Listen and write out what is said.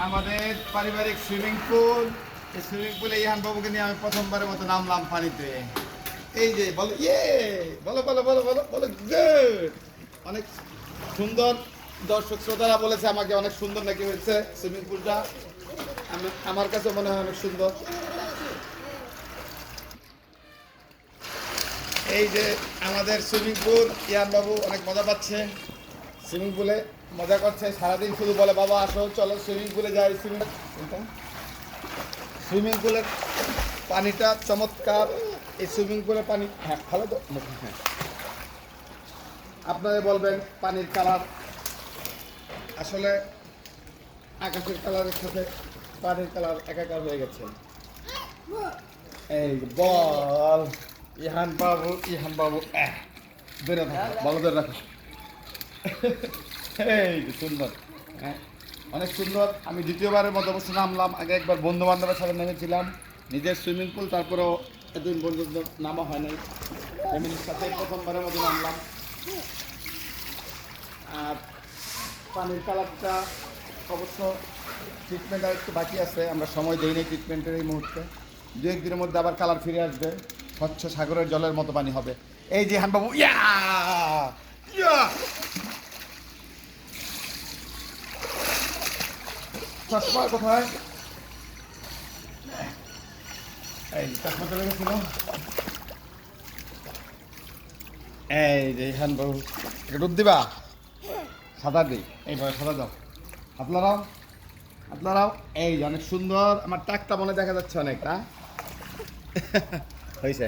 আমাদের পারিবারিক swimming pool. এই সুইমিং পুলে ইহান বাবুকে নিয়ে আমি প্রথমবারের মতো নামলাম পানিতে। এই যে বলো ইয়ে, বলো বলো বলো বলো বলো গুড। অনেক সুন্দর। দর্শক শ্রোতারা বলেছে আমাকে অনেক সুন্দর নাকি হয়েছে সুইমিং পুলটা। আমার কাছে মনে হয় অনেক সুন্দর। এই যে আমাদের সুইমিং পুল, ইয়ান বাবু অনেক মজা পাচ্ছে সুইমিং পুলে, মজা করছে সারাদিন, শুধু বলে বাবা আসো চলো সুইমিং পুলে যাই। সুইমিং পুলের পানিটা চমৎকার। এই সুইমিং পুলের পানি, হ্যাঁ ভালো তো, হ্যাঁ আপনারা বলবেন পানির কালার আসলে আকাশের কালারের সাথে পানির কালার একাকার হয়ে গেছে। এই বল ইহান বাবু ধরে থাকো, ভালো ধরে রাখো। এই যে সুন্দর, হ্যাঁ অনেক সুন্দর। আমি দ্বিতীয়বারের মতো অবশ্য নামলাম। আগে একবার বন্ধু বান্ধবের সাথে নেমেছিলাম, নিজের সুইমিং পুল, তারপরেও এতদিন পর্যন্ত নামা হয় নাই। ফ্যামিলির সাথে প্রথমবারের মতো নামলাম। আর পানির কালারটা অবশ্য ট্রিটমেন্ট আর একটু বাকি আছে, আমরা সময় দিই নি ট্রিটমেন্টের এই মুহূর্তে। দু একদিনের মধ্যে আবার কালার ফিরে আসবে, স্বচ্ছ সাগরের জলের মতো পানি হবে। এই যে হানবাবু, ইয়া ইয়া, চশমা কোথায়? এই চশমা চলে গেছিল। এই যে হানবাবু, এটা ডুব দিবা, সাদা দিই, এইভাবে সাদা দাও। আপনারাও এই যে অনেক সুন্দর। আমার টাকটা মনে দেখা যাচ্ছে অনেকটা হয়েছে।